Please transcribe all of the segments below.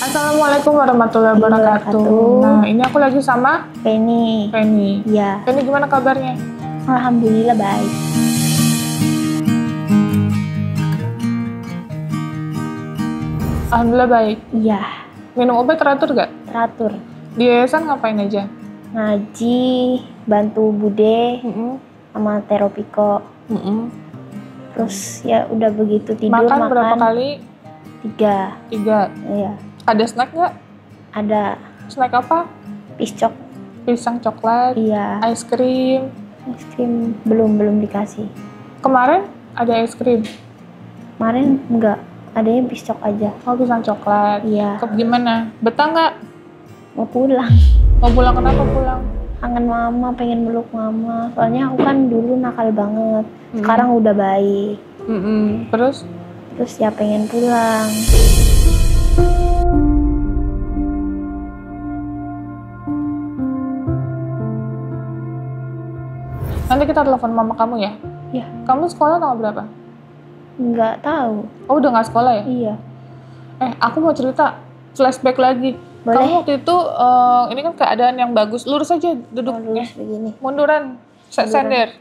Assalamualaikum warahmatullahi wabarakatuh. Nah, ini aku lagi sama Penny. Iya. Penny gimana kabarnya? Alhamdulillah baik. Alhamdulillah baik. Iya. Minum obat teratur gak? Teratur. Di yayasan ngapain aja? Ngaji, bantu bude, sama teropiko. Terus ya udah begitu tidur Makan berapa kali? 3. Iya. Ada snack gak? Ada Snack apa? piscok. Pisang coklat? Iya. Es krim? Es krim belum dikasih. Kemarin ada es krim? Kemarin enggak, adanya piscok aja. Oh, pisang coklat. Iya. Gimana? Betah gak? Mau pulang. Mau pulang kenapa pulang? Kangen mama, pengen meluk mama. Soalnya aku kan dulu nakal banget. Sekarang udah baik. Terus ya pengen pulang. nanti kita telepon mama kamu ya? Iya. Kamu sekolah tanggal berapa? Nggak tahu. Oh, udah gak sekolah ya? Iya. Aku mau cerita flashback lagi. Boleh. Kamu waktu itu, ini kan keadaan yang bagus. Lurus aja duduknya. Lurus begini. Munduran. Sender.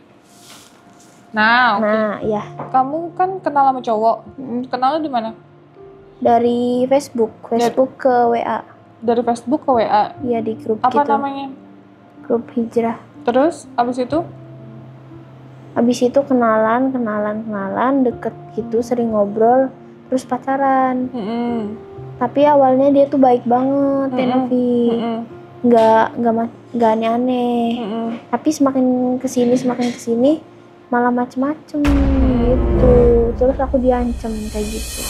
Nah, oke. Nah, iya. Kamu kan kenal sama cowok. Kenalnya di mana? Dari Facebook ke WA. Dari Facebook ke WA. Iya, di grup Apa gitu. namanya? Grup hijrah. Terus, abis itu? Habis itu kenalan, deket gitu, sering ngobrol, terus pacaran. Tapi awalnya dia tuh baik banget, Tenovi. Nggak aneh-aneh. Tapi semakin kesini malah macem-macem gitu. Terus aku diancam kayak gitu.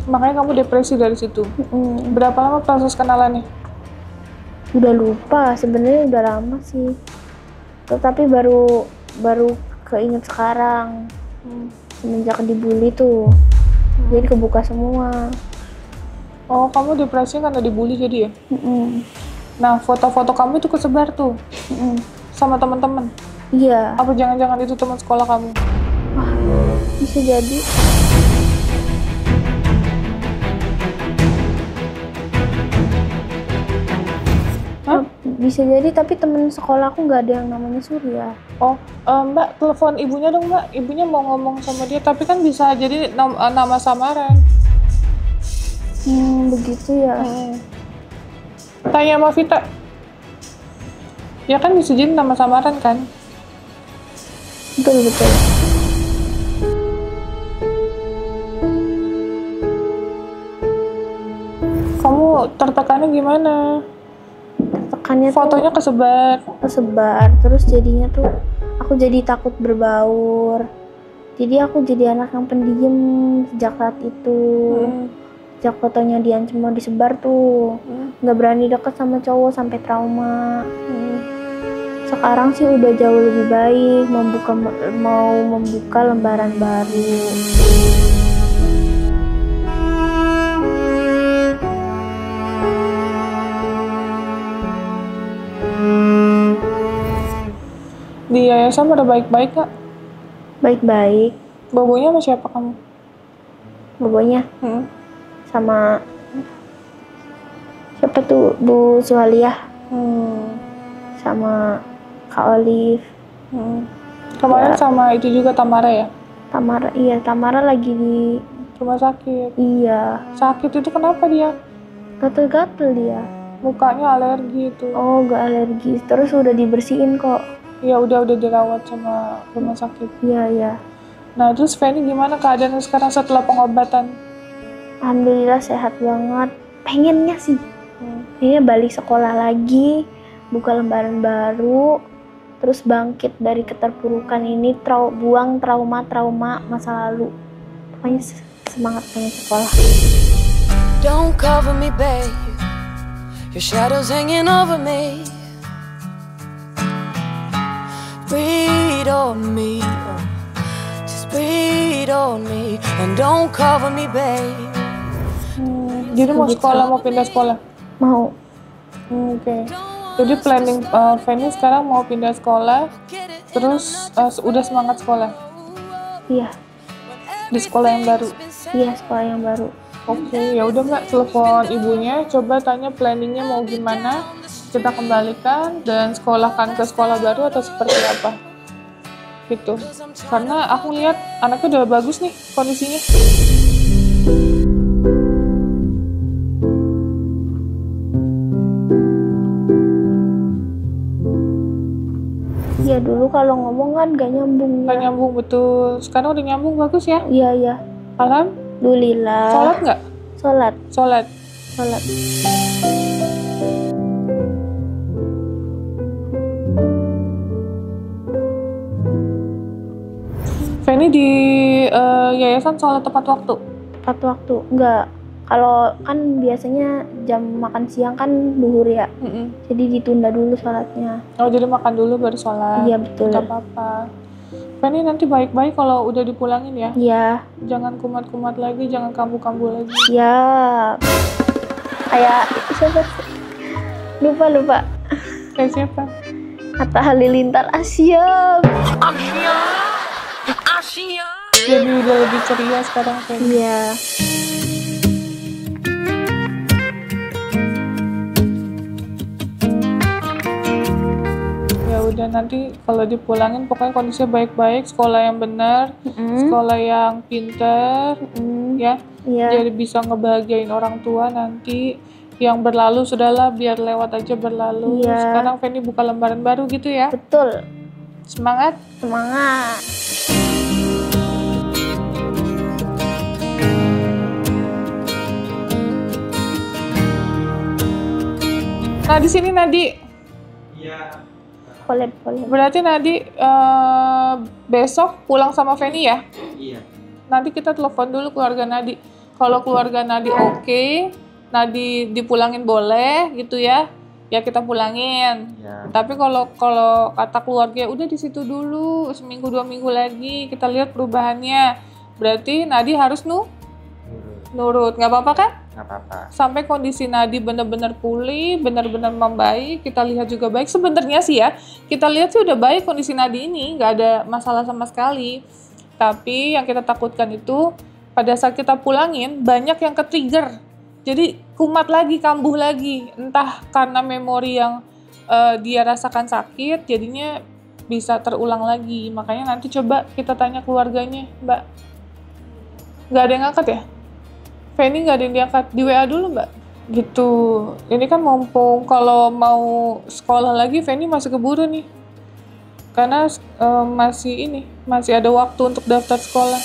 Makanya kamu depresi dari situ. Berapa lama proses kenalannya? Udah lupa, sebenarnya udah lama sih. Tapi baru keinget sekarang. Semenjak dibully tuh. Jadi kebuka semua. Oh, kamu depresi karena dibully jadi ya? Nah, foto-foto kamu itu kesebar tuh sama teman-teman. Iya. Apa jangan-jangan itu teman sekolah kamu? Wah, bisa jadi. Bisa jadi, tapi temen sekolahku nggak ada yang namanya Surya. Oh, Mbak, telepon ibunya dong, Mbak. Ibunya mau ngomong sama dia, tapi kan bisa jadi nama samaran. Begitu ya. Tanya sama Vita. Ya kan bisa jadi nama samaran kan? Betul. Kamu tertekannya gimana? Tertekannya Fotonya kesebar, terus jadinya tuh aku jadi takut berbaur. Jadi aku jadi anak yang pendiam sejak saat itu. Sejak fotonya diancam mau disebar tuh, nggak berani deket sama cowok sampai trauma. Sekarang sih udah jauh lebih baik, mau membuka lembaran baru. Di yayasan pada baik-baik, Kak? Baik-baik. Bobonya sama siapa kamu? Bobonya sama siapa tuh, Bu Suhaliah. Sama Kak Olive. Kemarin sama itu juga Tamara ya? Tamara lagi di rumah sakit. Iya. Sakit itu kenapa dia? Gatel-gatel dia. Mukanya alergi itu. Oh, gak alergi. Terus udah dibersihin kok. Ya udah dirawat sama rumah sakit. Iya. Nah, terus Fanny gimana keadaannya sekarang setelah pengobatan? Alhamdulillah sehat banget. Pengennya sih. Pengennya balik sekolah lagi, buka lembaran baru, terus bangkit dari keterpurukan ini, buang trauma masa lalu. Pokoknya semangat pengen sekolah. Don't cover me, babe. Your shadow's hanging over me. Breathe on me, just breathe on me, and don't cover me, babe. Jadi mau sekolah, mau pindah sekolah? Mau. Oke. Jadi planning Fanny sekarang mau pindah sekolah, terus udah semangat sekolah? Iya, Di sekolah yang baru. iya sekolah yang baru. Oke, ya udah Mbak, telepon ibunya, coba tanya planningnya mau gimana, kita kembalikan dan sekolahkan ke sekolah baru atau seperti apa, gitu. Karena aku lihat anaknya udah bagus nih kondisinya. Iya dulu kalau ngomong kan gak nyambung Nggak ya. nyambung betul, sekarang udah nyambung bagus ya. Iya iya. Alhamdulillah. Sholat Alhamdulillah. nggak? Sholat. Sholat. Sholat. Feni di yayasan sholat tepat waktu. Tepat waktu. Enggak. Kalau kan biasanya jam makan siang kan duhur ya. Jadi ditunda dulu sholatnya. Oh, jadi makan dulu baru sholat. Iya betul. Nggak apa-apa. Feni nanti baik-baik kalau udah dipulangin ya. Iya. Jangan kumat-kumat lagi, jangan kambuh-kambuh lagi. Siap. Kayak siapa sih? Lupa. Kayak siapa? Atta Halilintar Asia. Jadi udah lebih ceria sekarang Feni. Iya. Ya udah nanti kalau dipulangin pokoknya kondisinya baik-baik, sekolah yang benar, sekolah yang pinter, ya. Iya. Jadi bisa ngebahagiain orang tua nanti. Yang berlalu sudahlah, biar lewat aja berlalu. Iya. Sekarang Feni buka lembaran baru gitu ya. Betul. Semangat. Semangat. Nah di sini Nadi. Boleh. Berarti Nadi besok pulang sama Feni ya? Iya. Nanti kita telepon dulu keluarga Nadi. Kalau keluarga Nadi oke, Nadi dipulangin boleh gitu ya? Ya kita pulangin. Ya. Tapi kalau kata keluarga udah di situ dulu, seminggu 2 minggu lagi kita lihat perubahannya. Berarti Nadi harus nurut. Nggak apa-apa kan? Nggak apa-apa. Sampai kondisi Nadi benar-benar pulih, benar-benar membaik, kita lihat juga baik. Sebenarnya sih ya, kita lihat sih udah baik kondisi Nadi ini, nggak ada masalah sama sekali. Tapi yang kita takutkan itu, pada saat kita pulangin, banyak yang ke-trigger. Jadi kumat lagi, kambuh lagi. Entah karena memori yang dia rasakan sakit, jadinya bisa terulang lagi. Makanya nanti coba kita tanya keluarganya, Mbak. Nggak ada yang ngangkat ya? Feni nggak ada yang diangkat, di WA dulu Mbak. Gitu. Ini kan mumpung kalau mau sekolah lagi, Feni masih keburu nih. Karena masih ada waktu untuk daftar sekolah.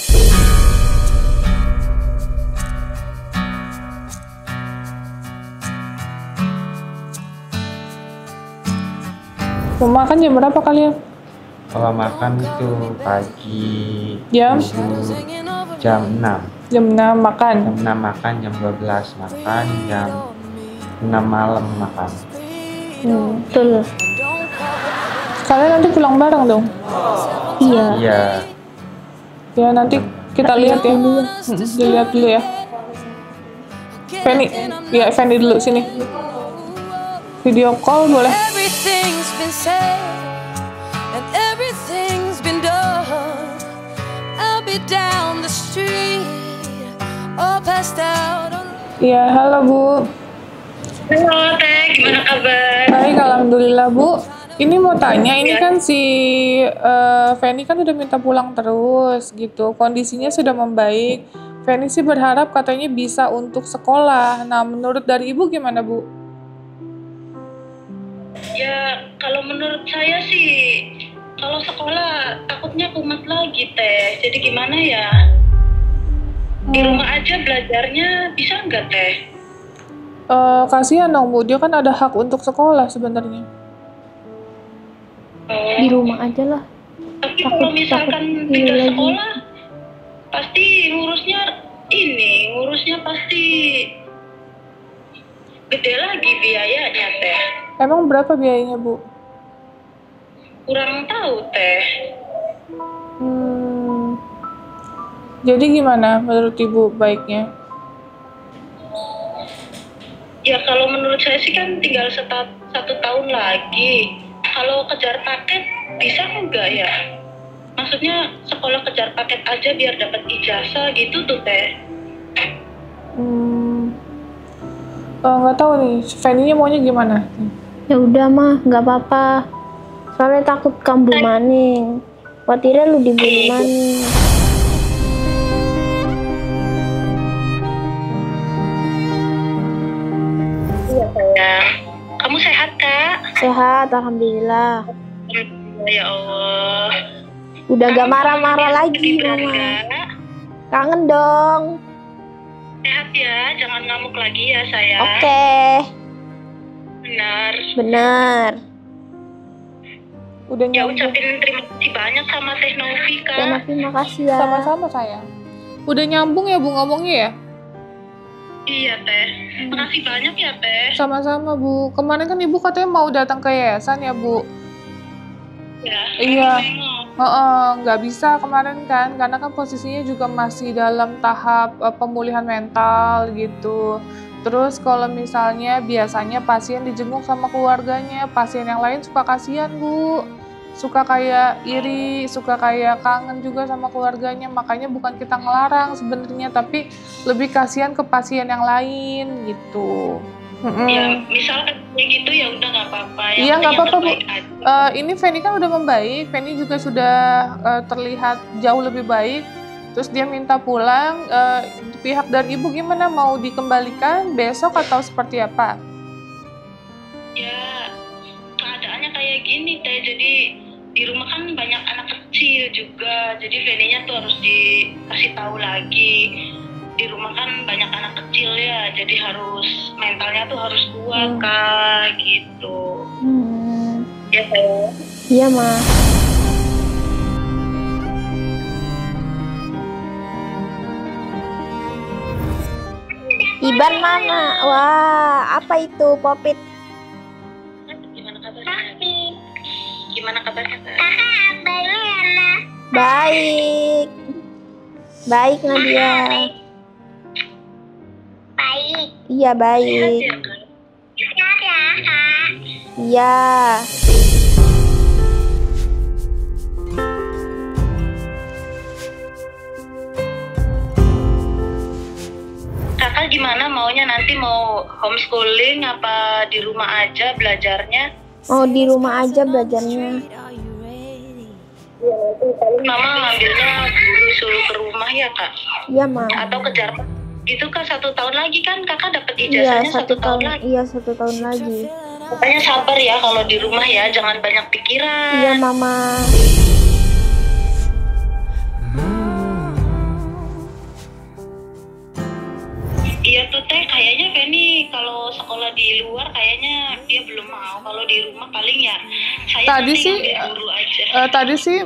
Mau makan jam berapa kalian? Kalau makan itu pagi Jam? jam 6. Jam 6 makan. Jam 6 makan, jam 12 makan, jam 6 malam makan. Betul. Kalian nanti pulang bareng dong? Iya. Iya. Ya nanti kita lihat ya. Dilihat dulu ya. Feni dulu sini. Video call boleh? Everything's been said and everything's been done. I'll be down the street, all passed out on... Iya, halo Bu. Halo Teh, gimana kabar? Baik, alhamdulillah Bu. Ini mau tanya, ini kan si Feni kan udah minta pulang terus gitu. Kondisinya sudah membaik. Feni sih berharap katanya bisa untuk sekolah. Nah, menurut dari Ibu gimana Bu? Ya, kalau menurut saya sih, kalau sekolah takutnya kumat lagi Teh. Jadi gimana ya? Di rumah aja belajarnya bisa nggak Teh? Kasihan dong Bu, dia kan ada hak untuk sekolah sebenarnya. Di rumah aja lah. Tapi kalau misalkan pindah sekolah, pasti ngurusnya pasti gede lagi biayanya Teh. Emang berapa biayanya Bu? Kurang tahu Teh. Jadi gimana menurut Ibu baiknya? Ya kalau menurut saya sih kan tinggal 1 tahun lagi. Kalau kejar paket bisa enggak ya? maksudnya sekolah kejar paket aja biar dapat ijazah gitu tuh Teh. Nggak tahu nih, Fanny-nya maunya gimana? Ya udah mah, nggak apa-apa. Soalnya takut kambuh maning. Khawatirnya lu dibully maning. Iya sayang. Kamu sehat Kak? Sehat, alhamdulillah. Ya Allah. Udah gak marah-marah lagi, Liburan Mama. nggak? Kangen dong. Sehat ya, jangan ngamuk lagi ya sayang. Oke, Benar. bener. Udah Ya nyambung. ucapin terima kasih banyak sama Teh Novi Kak. Ya, Novi makasih ya. Sama-sama sayang. Udah nyambung ya Bu ngomongnya ya? Iya Teh. Makasih banyak ya Teh. Sama-sama Bu. Kemarin kan Ibu katanya mau datang ke yayasan ya Bu? Ya. Iya. Nengok. Nggak bisa kemarin kan, karena kan posisinya juga masih dalam tahap pemulihan mental gitu. Terus kalau misalnya biasanya pasien dijenguk sama keluarganya, pasien yang lain suka kasihan Bu. Suka kayak iri, suka kayak kangen juga sama keluarganya. Makanya bukan kita ngelarang sebenarnya, tapi lebih kasihan ke pasien yang lain gitu. Ya misalkan kayak gitu ya udah nggak apa-apa. Yang Iya, nggak penting yang apa-apa, Bu. terbaik aja. Ini Fanny kan udah membaik, Fanny juga sudah terlihat jauh lebih baik. Terus dia minta pulang, pihak dari Ibu gimana? Mau dikembalikan besok atau seperti apa? Ya keadaannya kayak gini Teh. Jadi di rumah kan banyak anak kecil juga. Jadi Fanny-nya tuh harus dikasih tahu lagi. Di rumah kan banyak anak kecil ya. Jadi harus mentalnya tuh harus kuat Kak gitu. Ya Teh. Iya, Ma. Iban mana? Wah, apa itu popit? Gimana kabarnya? Gimana kabarnya Kak? Baik. Baik, Nadia. Baik. Iya, Sehat baik. ya Kak? Sehat ya Kak. Iya. Kakak gimana maunya nanti mau homeschooling apa di rumah aja belajarnya? Oh, di rumah aja belajarnya. Mama ngambilnya guru suruh ke rumah ya Kak? Iya, Ma. Atau kejar gitu Kak 1 tahun lagi kan Kakak dapat Iya, ijazahnya 1 tahun lagi. Iya, 1 tahun lagi. Makanya sabar ya kalau di rumah ya, jangan banyak pikiran. Iya, Mama. Iya tuh Teh, kayaknya Fanny kalau sekolah di luar kayaknya dia belum mau. Kalau di rumah paling ya saya Tadi nanti sih, ngambil guru aja. Tadi sih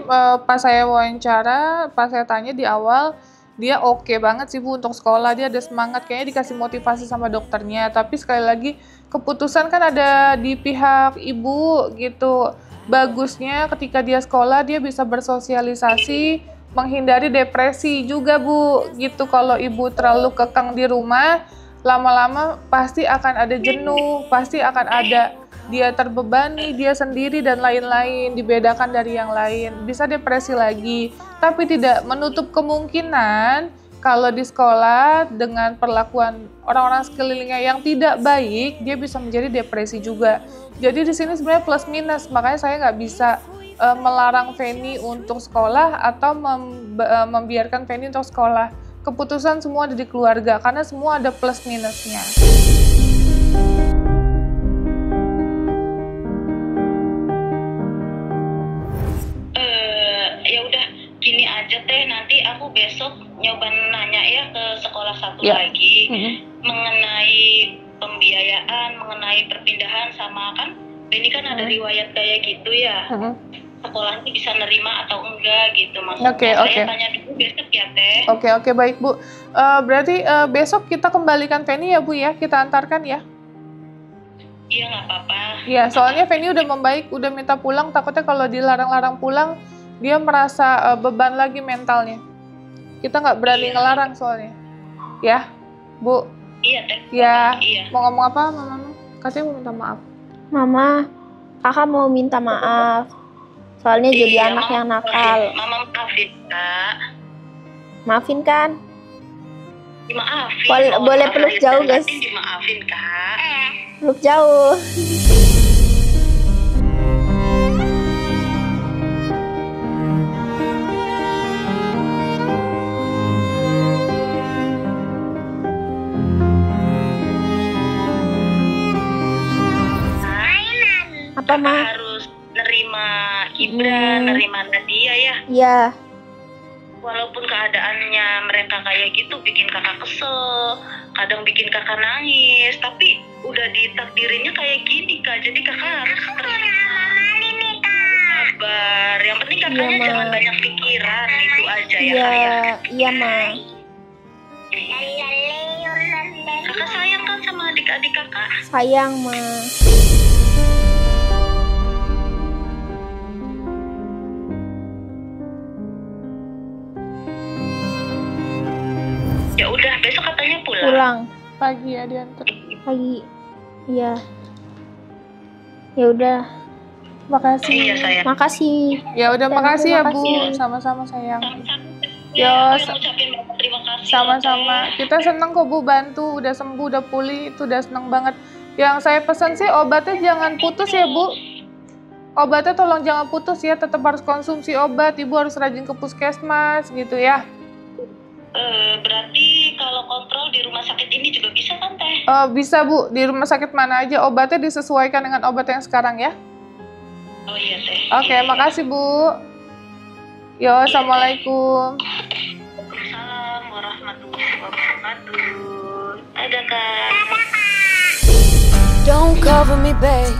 pas saya wawancara, pas saya tanya di awal, dia oke banget sih Bu untuk sekolah, dia ada semangat, kayaknya dikasih motivasi sama dokternya. Tapi sekali lagi keputusan kan ada di pihak Ibu gitu. Bagusnya ketika dia sekolah dia bisa bersosialisasi, menghindari depresi juga Bu gitu. Kalau Ibu terlalu kekang di rumah, lama-lama pasti akan ada jenuh, pasti akan ada dia terbebani, dia sendiri dan lain-lain, dibedakan dari yang lain, bisa depresi lagi. Tapi tidak menutup kemungkinan kalau di sekolah dengan perlakuan orang-orang sekelilingnya yang tidak baik, dia bisa menjadi depresi juga. Jadi di sini sebenarnya plus minus, makanya saya nggak bisa melarang Fanny untuk sekolah atau membiarkan Fanny untuk sekolah. Keputusan semua ada di keluarga, karena semua ada plus minusnya. Ya udah gini aja Teh, nanti aku besok nyoba nanya ya ke sekolah satu lagi mengenai pembiayaan, mengenai perpindahan sama kan ini kan ada riwayat kayak gitu ya. Sekolahnya bisa nerima atau enggak gitu maksudnya. Saya tanya dulu besok ya Teh. Oke, baik Bu. Berarti besok kita kembalikan Fanny ya Bu ya, kita antarkan ya. Iya nggak apa-apa. Iya, soalnya Fanny udah membaik, udah minta pulang, takutnya kalau dilarang-larang pulang dia merasa beban lagi mentalnya. Kita nggak berani ngelarang soalnya. Ya, Bu. Iya Teh. Ya, Iya. mau ngomong apa Mama? Katanya mau minta maaf. Mama, kakak mau minta maaf. Soalnya jadi anak yang nakal. Mama Dimaafin, Kak. Maafin kan? Dimaafin. Boleh peluk jauh, guys. Dimaafin, Kak. Peluk jauh. Apa, Ma? Harus nerima Kibra, nerima Nadia ya. Iya. Walaupun keadaannya mereka kayak gitu bikin kakak kesel, kadang bikin kakak nangis, tapi udah ditakdirinnya kayak gini, Kak. Jadi kakak harus sabar. Yang penting kakaknya Ma. jangan banyak pikiran, itu aja ya, Iya, Kak ya. iya, Ma. Kakak sayang kan sama adik-adik kakak? Sayang, Ma. Ya udah, besok katanya pulang. Pulang Pagi ya diantar. pagi. Iya. Ya udah. Makasih. Iya sayang. Makasih. Ya udah, makasih ya, Bu. Makasih. Sama-sama sayang. Ya, Yo, aku yang ngucapin banget terima kasih. Sama-sama. Teh. Kita seneng kok, Bu, bantu. Udah sembuh, udah pulih. Itu udah seneng banget. Yang saya pesan sih obatnya jangan putus ya, Bu. Obatnya tolong jangan putus ya. Tetap harus konsumsi obat. Ibu harus rajin ke puskesmas gitu ya. Berarti kalau kontrol di rumah sakit ini juga bisa kan, Teh? Bisa, Bu. Di rumah sakit mana aja. Obatnya disesuaikan dengan obat yang sekarang ya. Oh iya, Teh. Oke, makasih, Bu. Yo, assalamualaikum. Waalaikumsalam warahmatullahi wabarakatuh. Ada, Kak. Don't cover me, babe.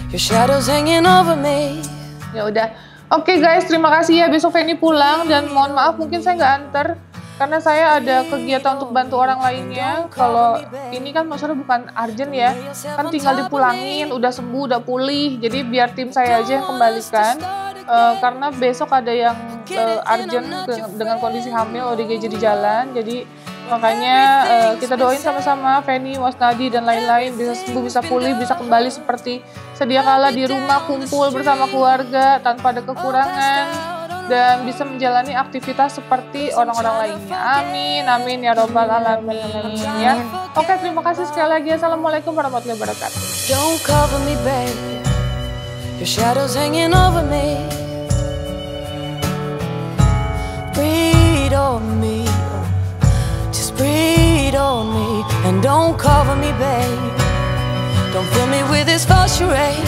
Your shadow's hanging over me. Ya udah. Oke guys, terima kasih ya. Besok Feni pulang dan mohon maaf mungkin saya nggak antar karena saya ada kegiatan untuk bantu orang lainnya. Kalau ini kan maksudnya bukan urgent ya, kan tinggal dipulangin, udah sembuh, udah pulih. Jadi biar tim saya aja yang kembalikan. Karena besok ada yang urgent dengan kondisi hamil ODGJ di jalan. Jadi makanya kita doain sama-sama Feni, Wasnadi dan lain-lain bisa sembuh, bisa pulih, bisa kembali seperti sedia kala di rumah, kumpul bersama keluarga tanpa ada kekurangan dan bisa menjalani aktivitas seperti orang-orang lainnya. Amin, amin ya robbal alamin ya. Oke, terima kasih sekali lagi. Assalamualaikum warahmatullahi wabarakatuh. Don't cover me, babe. Your shadow's hanging over me. Breathe on me. Just breathe on me. And don't cover me, babe. Don't fill me with this false charade.